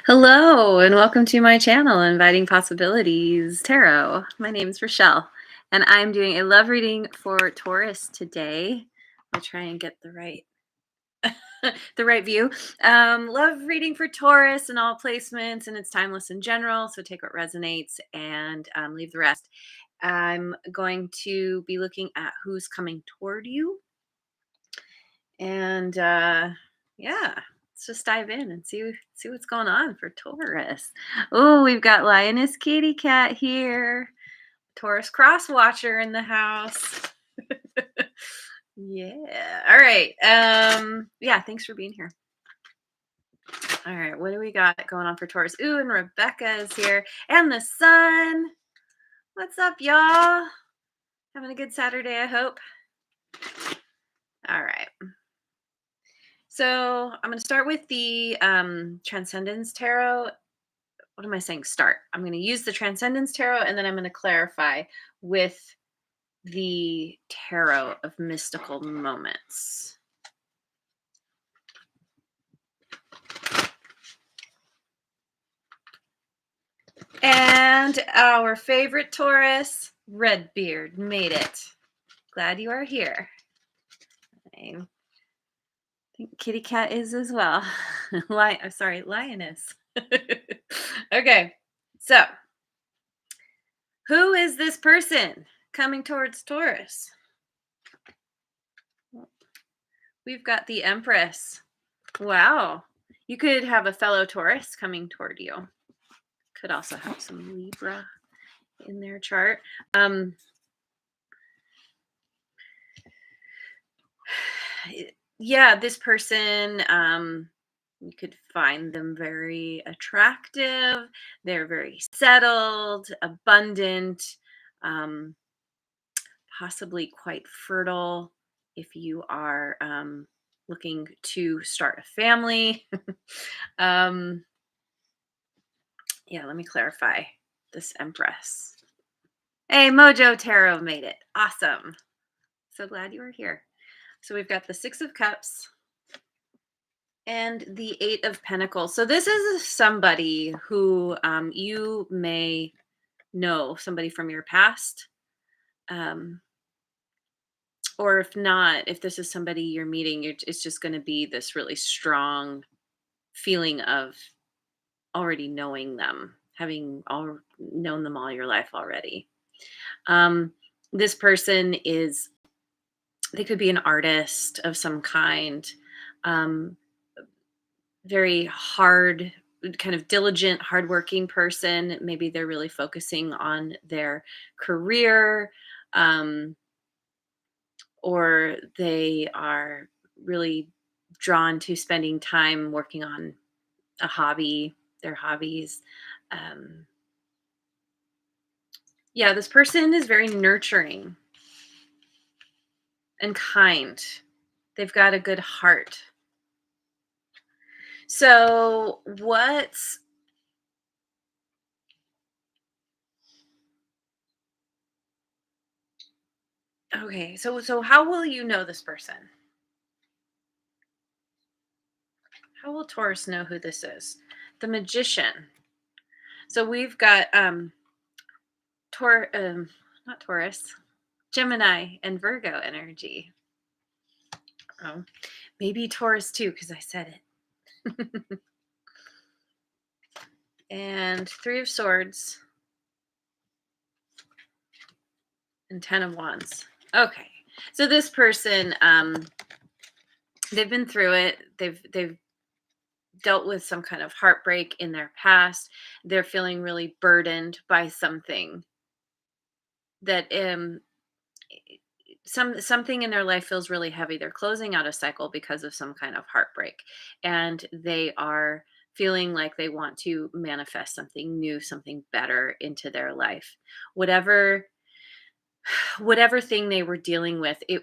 Hello, and welcome to my channel, Inviting Possibilities Tarot. My name is Rochelle, and I'm doing a love reading for Taurus today. I'll try and get the right the right view. Love reading for Taurus in all placements, and it's timeless in general. So take what resonates and leave the rest. I'm going to be looking at who's coming toward you, and yeah, let's just dive in and see what's going on for Taurus. Oh, we've got Lioness Kitty Cat here. Taurus Cross Watcher in the house. Yeah. All right. Yeah, thanks for being here. All right, what do we got going on for Taurus? Ooh, and Rebecca is here. And the sun. What's up, y'all? Having a good Saturday, I hope. All right. So I'm going to start with the Transcendence Tarot. What am I saying? Start. I'm going to use the Transcendence Tarot, and then I'm going to clarify with the Tarot of Mystical Moments. And our favorite Taurus, Redbeard, made it. Glad you are here. I think Kitty Cat is as well. Sorry, Lioness. Okay, so who is this person coming towards Taurus? We've got the Empress. Wow. You could have a fellow Taurus coming toward you. Could also have some Libra in their chart. Yeah, this person, you could find them very attractive. They're very settled, abundant, um, possibly quite fertile if you are looking to start a family. um, yeah, let me clarify this Empress. Hey, Mojo Tarot made it. Awesome. So glad you were here. So we've got the Six of Cups and the Eight of Pentacles. So this is somebody who you may know, somebody from your past. Or if not, if this is somebody you're meeting, it's just going to be this really strong feeling of already knowing them, having known them all your life already. This person they could be an artist of some kind, um, very hard, kind of diligent, hardworking person. Maybe they're really focusing on their career, um, or they are really drawn to spending time working on a hobby, their hobbies. Um, yeah, this person is very nurturing and kind. They've got a good heart. So what's okay, so how will you know this person? How will Taurus know who this is? The Magician. So we've got not Taurus, Gemini and Virgo energy. Oh, maybe Taurus too, because I said it. And Three of Swords and Ten of Wands. Okay. So this person, they've been through it. They've dealt with some kind of heartbreak in their past. They're feeling really burdened by something that something in their life feels really heavy. They're closing out a cycle because of some kind of heartbreak, and they are feeling like they want to manifest something new, something better into their life. Whatever thing they were dealing with, they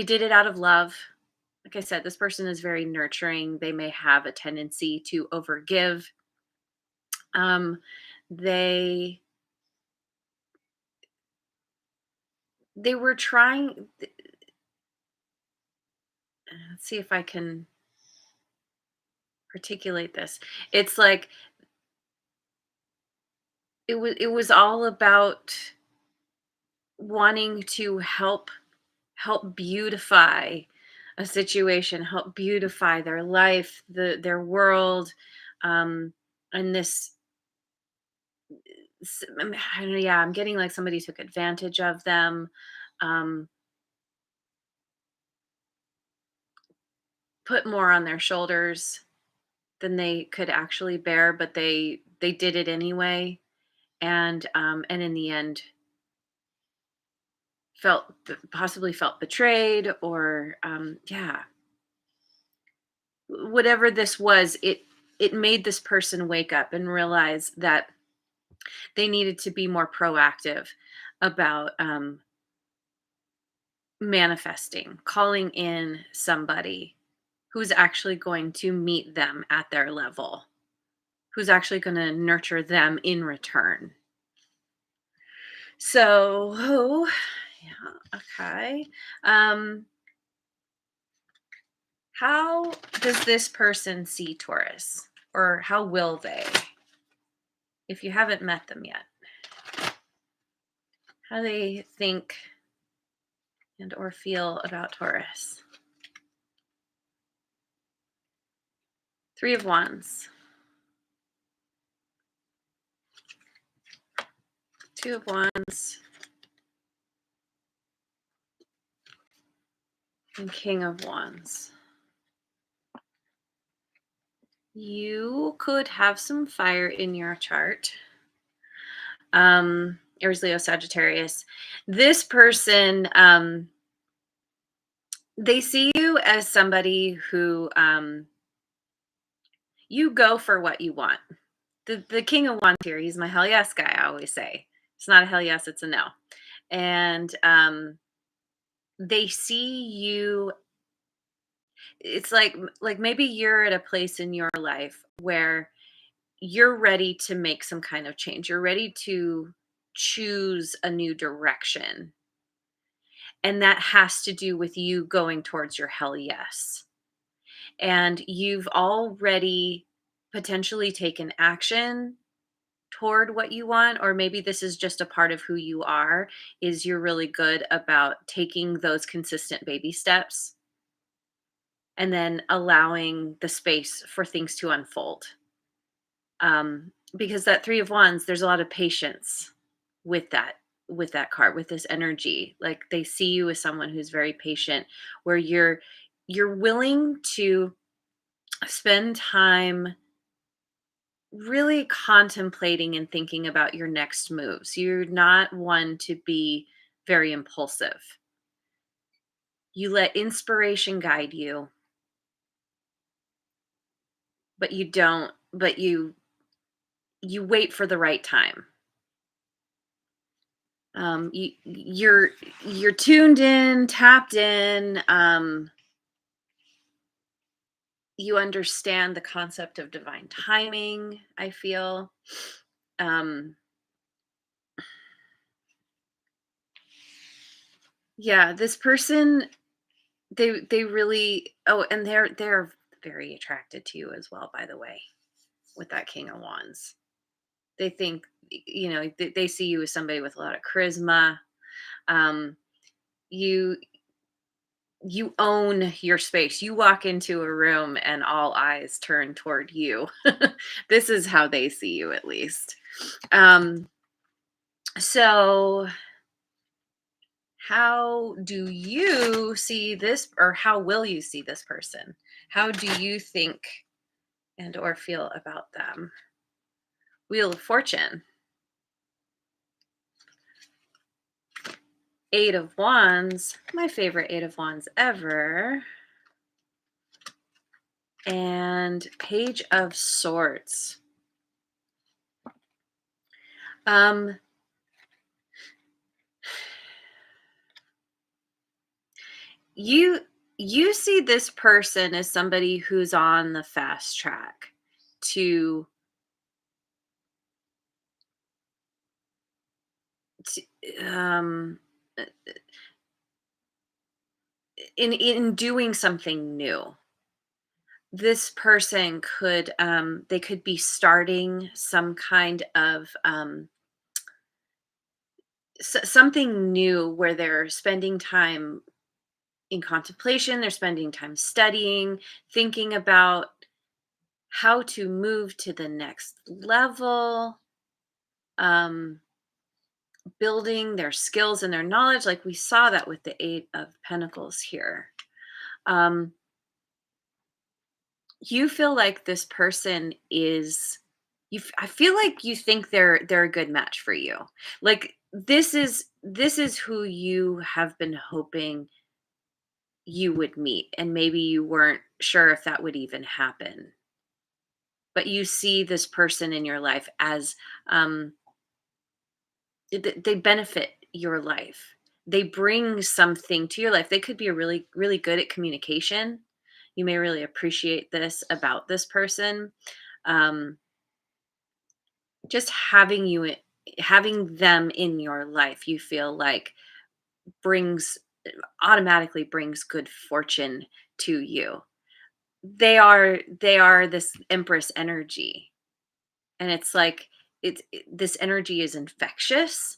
did it out of love. Like I said, this person is very nurturing. They may have a tendency to overgive. Um, they they were trying. Let's see if I can articulate this? It's like it was all about wanting to help beautify a situation, help beautify their life, their world, um, and this. I don't know, yeah, I'm getting like somebody took advantage of them, um, put more on their shoulders than they could actually bear, but they did it anyway, and in the end possibly felt betrayed, or yeah, whatever this was, it made this person wake up and realize that they needed to be more proactive about manifesting, calling in somebody who's actually going to meet them at their level, who's actually going to nurture them in return. So, yeah, okay. Um, how does this person see Taurus? Or how will they? If you haven't met them yet, how they think and or feel about Taurus. Three of Wands, Two of Wands, and King of Wands. You could have some fire in your chart. Aries, Leo, Sagittarius. This person, they see you as somebody who you go for what you want. The King of Wands here, he's my hell yes guy, I always say. It's not a hell yes, it's a no. And they see you, it's like maybe you're at a place in your life where you're ready to make some kind of change. You're ready to choose a new direction. And that has to do with you going towards your hell yes. And you've already potentially taken action toward what you want, or maybe this is just a part of who you are, is you're really good about taking those consistent baby steps and then allowing the space for things to unfold. Because that Three of Wands, there's a lot of patience with that card, with this energy. Like they see you as someone who's very patient, where you're willing to spend time really contemplating and thinking about your next moves. You're not one to be very impulsive. You let inspiration guide you, but you wait for the right time. You're tuned in, tapped in. You understand the concept of divine timing, I feel. Um, yeah, this person, they really, oh, and they're very attracted to you as well, by the way, with that King of Wands. They think, they see you as somebody with a lot of charisma. Um, you you own your space. You walk into a room and all eyes turn toward you. This is how they see you, at least. Um, so how do you see this, or how will you see this person? How do you think and or feel about them? Wheel of Fortune, Eight of Wands, my favorite Eight of Wands ever, and Page of Swords. Um, you you see this person as somebody who's on the fast track to, to in doing something new. this person could they could be starting some kind of something new where they're spending time in contemplation, they're spending time studying, thinking about how to move to the next level, um, building their skills and their knowledge. Like we saw that with the Eight of Pentacles here. Um, you feel like this person is I feel like you think they're a good match for you. Like this is who you have been hoping you would meet, and maybe you weren't sure if that would even happen. But you see this person in your life as um they benefit your life. They bring something to your life. They could be a really good at communication. You may really appreciate this about this person. Um, just having them in your life, you feel like brings automatically brings good fortune to you. They are this empress energy, and it's like this energy is infectious.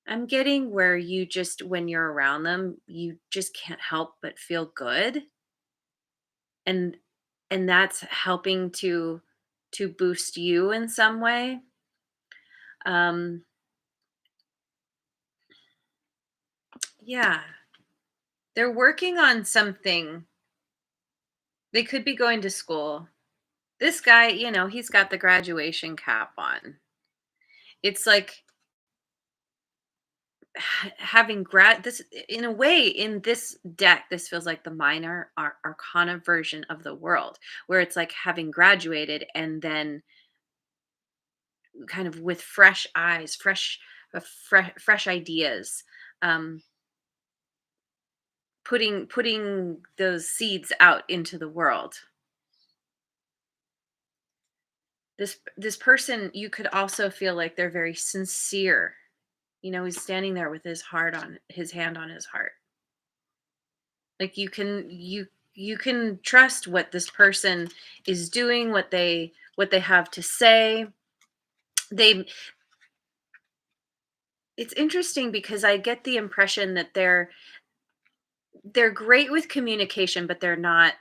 I'm getting where you just when you're around them, you just can't help but feel good, and that's helping to boost you in some way. Um, yeah, they're working on something. They could be going to school. This guy, he's got the graduation cap on. It's like having this in a way in this deck. This feels like the minor arcana version of the world, where it's like having graduated and then kind of with fresh eyes, fresh ideas, um, putting those seeds out into the world. This person, you could also feel like they're very sincere. He's standing there with his hand on his heart. Like you can trust what this person is doing, what they have to say. They It's interesting because I get the impression that they're great with communication, but they're not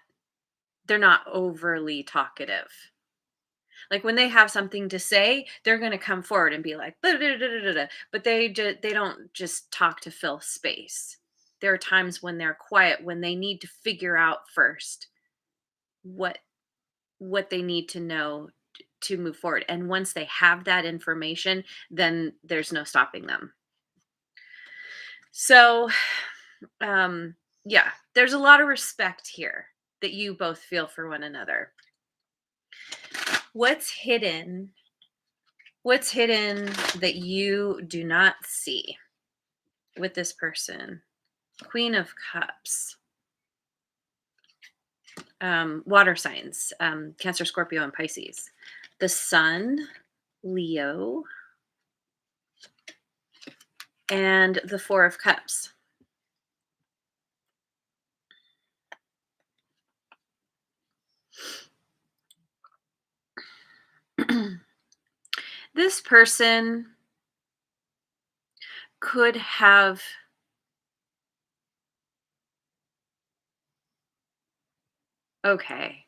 overly talkative. Like when they have something to say, they're going to come forward and be like, "Blah, blah, blah, blah, blah," but they don't just talk to fill space. There are times when they're quiet, when they need to figure out first what they need to know to move forward. And once they have that information, then there's no stopping them. So, um, yeah, there's a lot of respect here that you both feel for one another. What's hidden What's hidden that you do not see with this person? Queen of Cups. Water signs, Cancer, Scorpio, and Pisces. The Sun, Leo, and the Four of Cups. This person could have okay.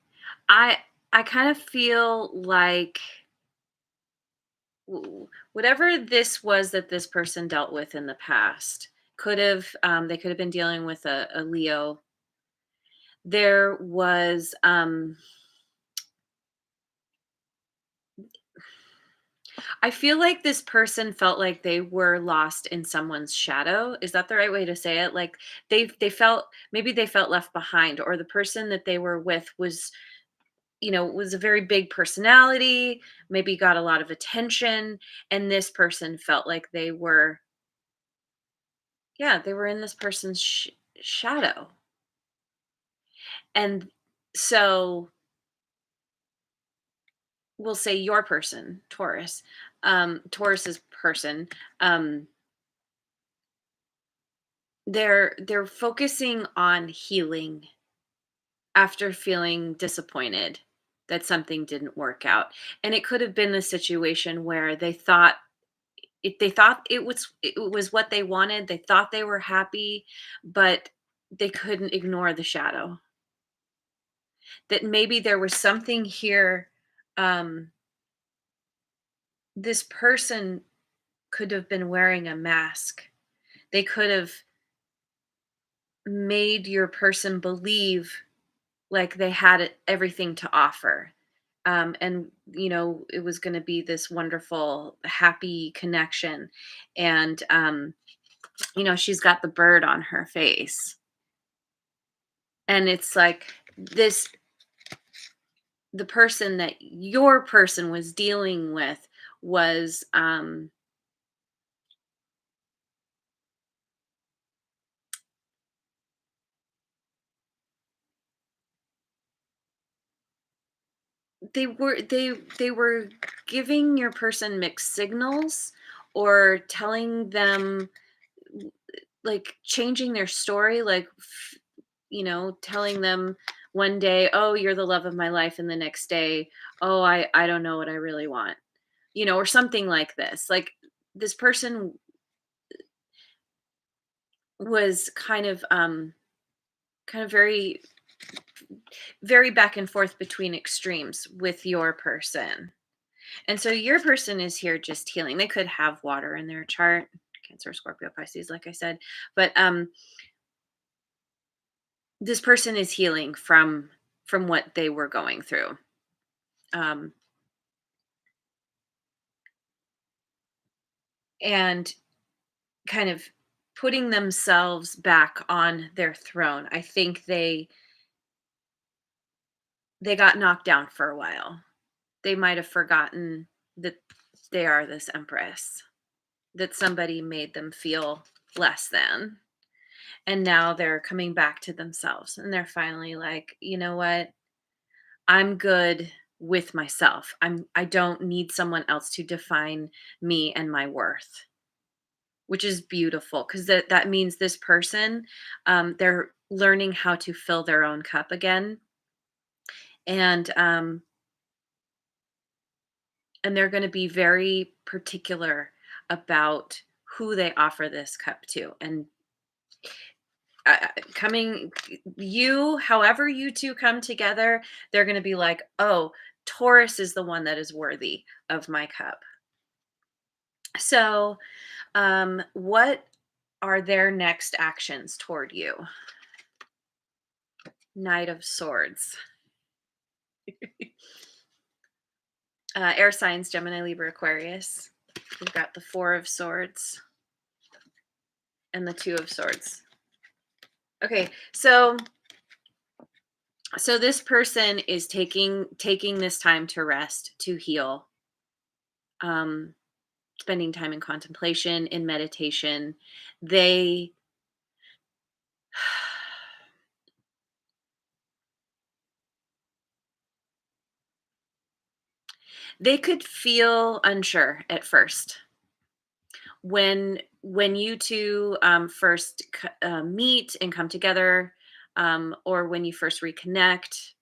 I kind of feel like whatever this was that this person dealt with in the past they could have been dealing with a Leo. There was I feel like this person felt like they were lost in someone's shadow. Is that the right way to say it? Like they felt maybe they felt left behind, or the person that they were with was a very big personality, maybe got a lot of attention, and this person felt like they were in this person's shadow. And so we'll say your person, Taurus, Taurus's person, um, they're focusing on healing after feeling disappointed that something didn't work out. And it could have been a situation where they thought it was what they wanted. They thought they were happy, but they couldn't ignore the shadow. That maybe there was something here. um this person could have been wearing a mask. They could have made your person believe like they had everything to offer. And it was going to be this wonderful happy connection. And she's got the bird on her face, and it's like this the person that your person was dealing with was they were giving your person mixed signals, or telling them, like, changing their story, like, telling them one day, "Oh, you're the love of my life," and the next day, "Oh, I don't know what I really want," or something like this. Like, this person was kind of very very back and forth between extremes with your person. And so your person is here just healing. They could have water in their chart, Cancer, Scorpio, Pisces, like I said, but this person is healing from what they were going through. Um, and kind of putting themselves back on their throne. I think they got knocked down for a while. They might have forgotten that they are this empress, that somebody made them feel less than. And now they're coming back to themselves, and they're finally like, "You know what? I'm good with myself. I don't need someone else to define me and my worth." Which is beautiful, because that means this person, they're learning how to fill their own cup again. And um and they're going to be very particular about who they offer this cup to. And coming you however you two come together, they're going to be like, "Oh, Taurus is the one that is worthy of my cup." So what are their next actions toward you? Knight of Swords. Air signs, Gemini, Libra, Aquarius. We've got the Four of Swords and the Two of Swords. Okay, so this person is taking this time to rest, to heal, um, spending time in contemplation, in meditation. They they could feel unsure at first when you two first meet and come together, or when you first reconnect.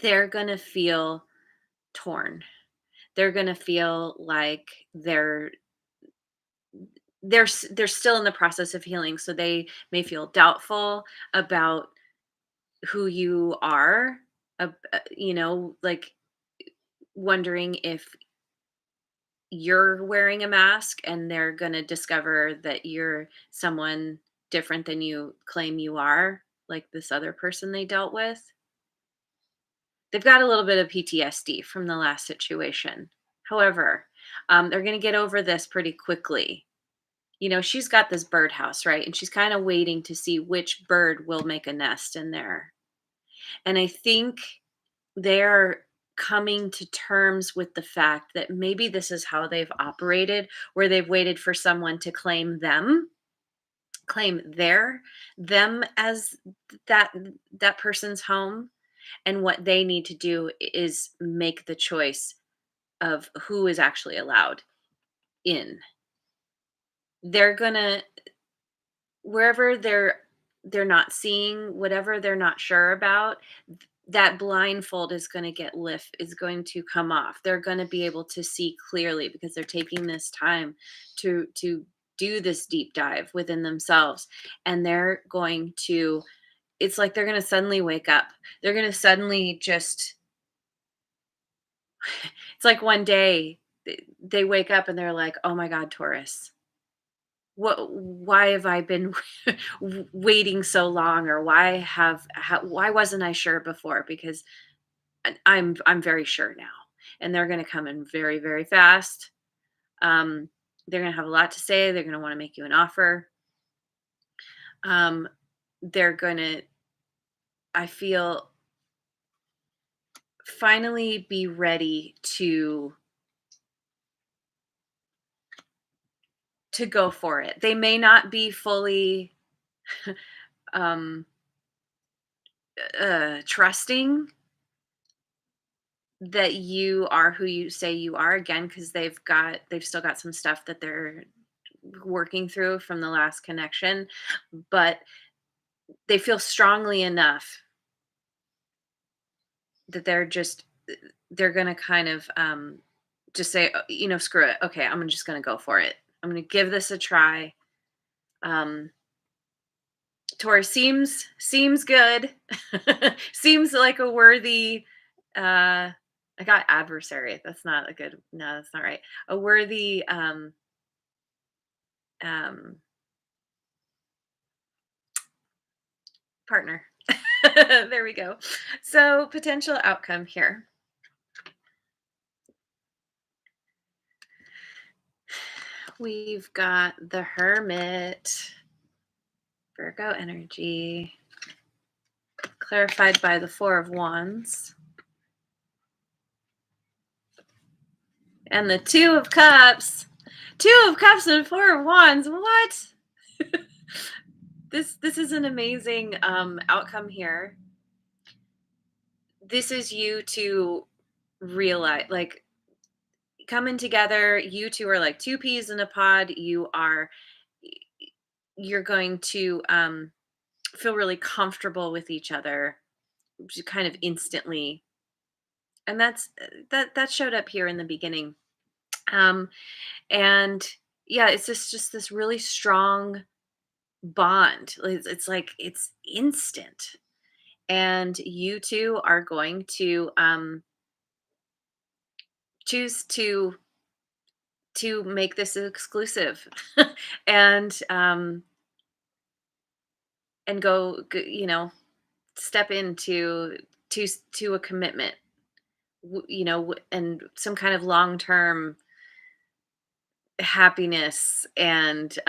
They're gonna feel torn. They're gonna feel like they're still in the process of healing, so they may feel doubtful about who you are, like wondering if you're wearing a mask, and they're gonna discover that you're someone different than you claim you are, like this other person they dealt with. They've got a little bit of PTSD from the last situation. However, they're gonna get over this pretty quickly. She's got this birdhouse, right? And she's kind of waiting to see which bird will make a nest in there. And I think they're coming to terms with the fact that maybe this is how they've operated, where they've waited for someone to claim them as that that person's home. And what they need to do is make the choice of who is actually allowed in. They're gonna, wherever they're not seeing, whatever they're not sure about, that blindfold is going to come off. They're going to be able to see clearly because they're taking this time to do this deep dive within themselves, and they're going to, it's like they're going to suddenly wake up. They're going to suddenly just, it's like one day they wake up and they're like, "Oh my god, Taurus. Why have I been waiting so long, or why wasn't I sure before?" Because I'm very sure now, and they're going to come in very, very fast. Um, they're going to have a lot to say. They're going to want to make you an offer. Um, they're going to, I feel, finally be ready to go for it. They may not be fully um, trusting that you are who you say you are, again, because they've still got some stuff that they're working through from the last connection, but they feel strongly enough that they're gonna kind of just say, screw it, okay, I'm just gonna go for it, I'm gonna give this a try. um Taurus seems good. Seems like a worthy, I got adversary. That's not a good, no, that's not right. A worthy um partner. There we go. So, potential outcome here. We've got the Hermit, Virgo energy, clarified by the Four of Wands, and the Two of Cups. Two of Cups and Four of Wands. What? This is an amazing outcome here. This is you to realize, like, coming together. You two are like two peas in a pod. You're going to feel really comfortable with each other, kind of instantly, and that showed up here in the beginning. um and yeah, it's just this really strong bond. It's like it's instant, and you two are going to choose to make this exclusive, and step into to a commitment, and some kind of long-term happiness, and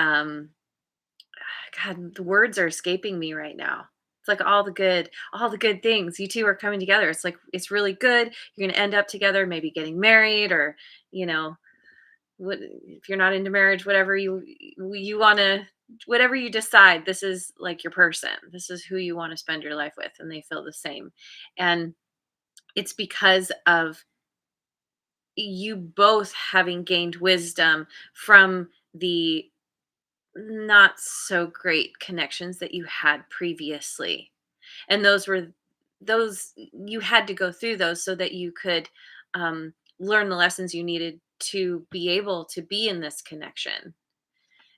god, the words are escaping me right now. It's like all the good things. You two are coming together. It's like it's really good. You're going to end up together, maybe getting married, or you know what, if you're not into marriage, whatever you want to, whatever you decide, this is like your person, this is who you want to spend your life with, and they feel the same. And it's because of you both having gained wisdom from the not so great connections that you had previously, and those you had to go through those so that you could learn the lessons you needed to be able to be in this connection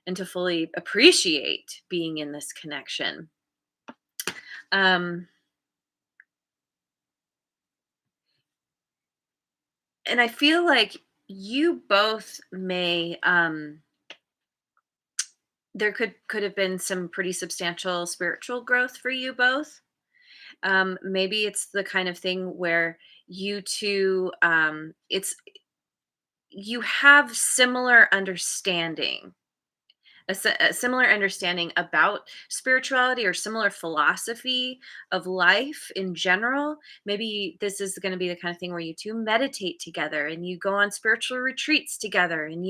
and to fully appreciate being in this connection. Um, and I feel like you both may, there could have been some pretty substantial spiritual growth for you both. Maybe it's the kind of thing where you two, it's you have similar understanding, a similar understanding about spirituality, or similar philosophy of life in general. Maybe this is going to be the kind of thing where you two meditate together, and you go on spiritual retreats together, and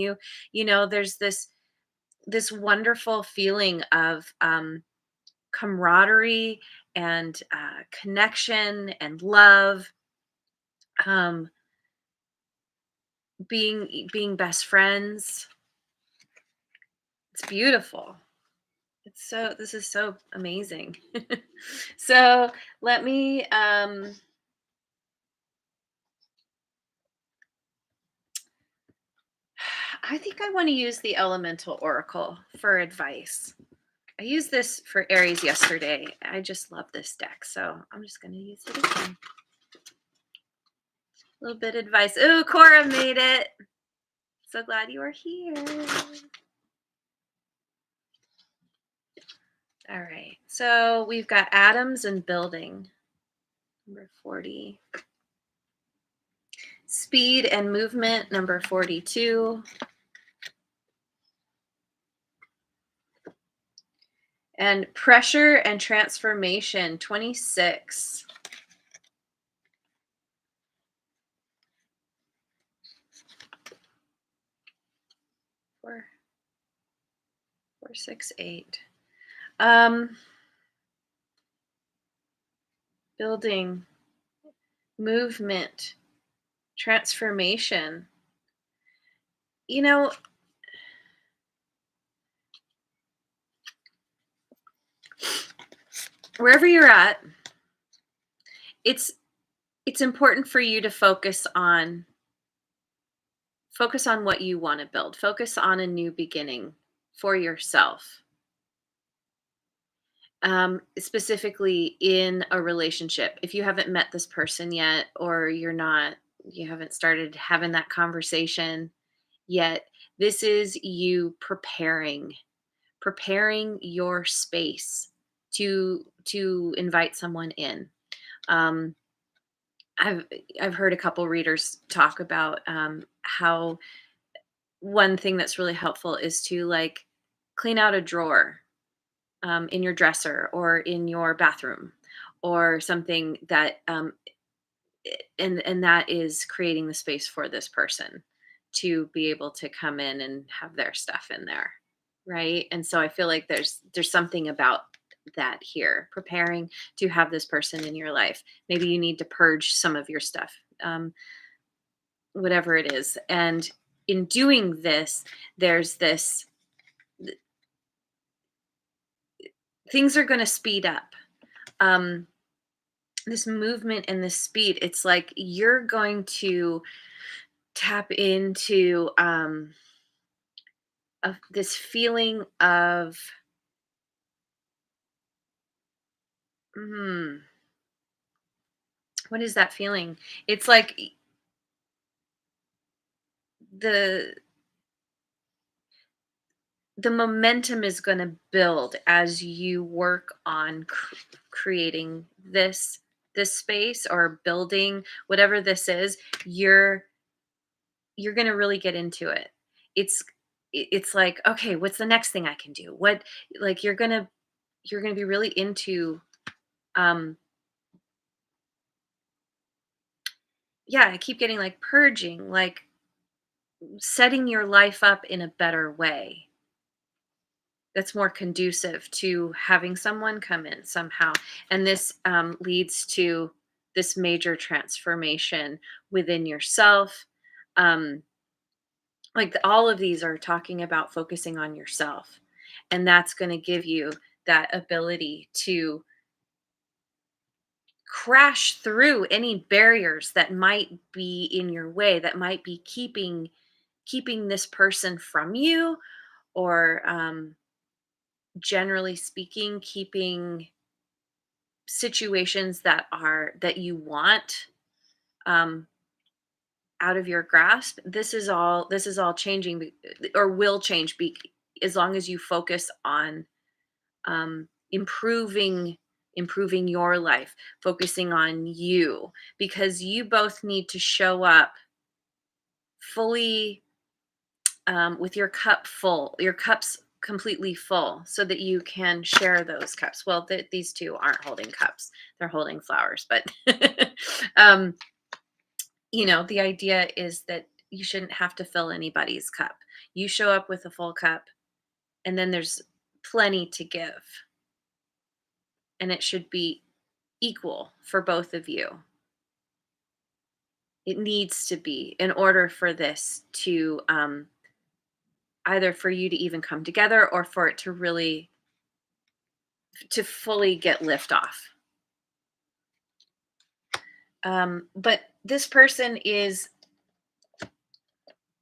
there's this wonderful feeling of camaraderie, and connection and love, um, being best friends. It's beautiful. This is so amazing. So let me I think I want to use the elemental oracle for advice. I used this for Aries yesterday. I just love this deck, so I'm just going to use it again. A little bit of advice. Oh, Cora made it. So glad you are here. All right. So we've got atoms and building. Number 40. Speed and movement, number 42. And pressure and transformation, 26. 4, 4, 6, 8. Building, movement, transformation. You know, wherever you're at, it's it's important for you to focus on what you want to build. Focus on a new beginning for yourself. Specifically in a relationship. If you haven't met this person yet, or you haven't started having that conversation yet, this is you preparing your space to invite someone in. Um, I've I've heard a couple readers talk about how one thing that's really helpful is to like clean out a drawer in your dresser or in your bathroom or something that and that is creating the space for this person to be able to come in and have their stuff in there, right? And so I feel like there's something about that here, preparing to have this person in your life. Maybe you need to purge some of your stuff, whatever it is. And in doing this, there's this things are going to speed up. um this movement and this speed, it's like you're going to tap into of this feeling of hmm, what is that feeling? It's like the the momentum is going to build as you work on creating this space or building whatever this is. You're going to really get into it. It's it's like, okay, what's the next thing I can do? What, like, you're going to be really into um yeah, I keep getting like purging, like setting your life up in a better way that's more conducive to having someone come in somehow. And this leads to this major transformation within yourself. Um, all of these are talking about focusing on yourself. And that's going to give you that ability to crash through any barriers that might be in your way, that might be keeping this person from you, or generally speaking, keeping situations that you want um, out of your grasp. This is all changing, or will change, as long as you focus on improving your life, focusing on you, because you both need to show up fully, with your cup full, your cups completely full, so that you can share those cups. Well, these two aren't holding cups; they're holding flowers. But um, the idea is that you shouldn't have to fill anybody's cup. You show up with a full cup, and then there's plenty to give, and it should be equal for both of you. It needs to be, in order for this to either for you to even come together, or for it to really to fully get lift off. But this person is,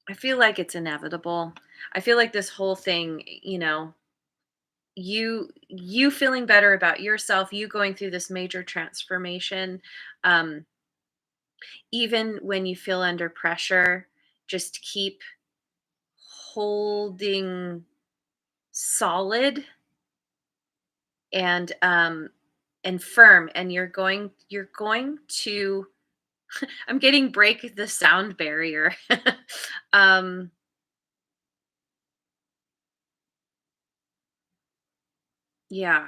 I feel like it's inevitable. I feel like this whole thing, you feeling better about yourself, you going through this major transformation, um, even when you feel under pressure, just keep holding solid and firm, and you're going to I'm getting break the sound barrier. um yeah.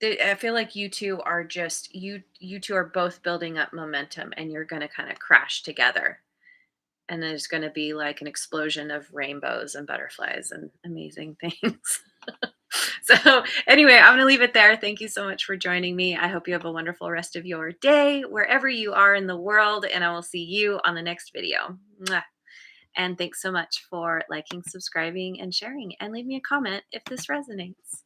I feel like you two are both building up momentum, and you're going to kind of crash together, and there's going to be like an explosion of rainbows and butterflies and amazing things. So, anyway, I'm going to leave it there. Thank you so much for joining me. I hope you have a wonderful rest of your day, wherever you are in the world, and I will see you on the next video. Mwah. And thanks so much for liking, subscribing, and sharing. And leave me a comment if this resonates.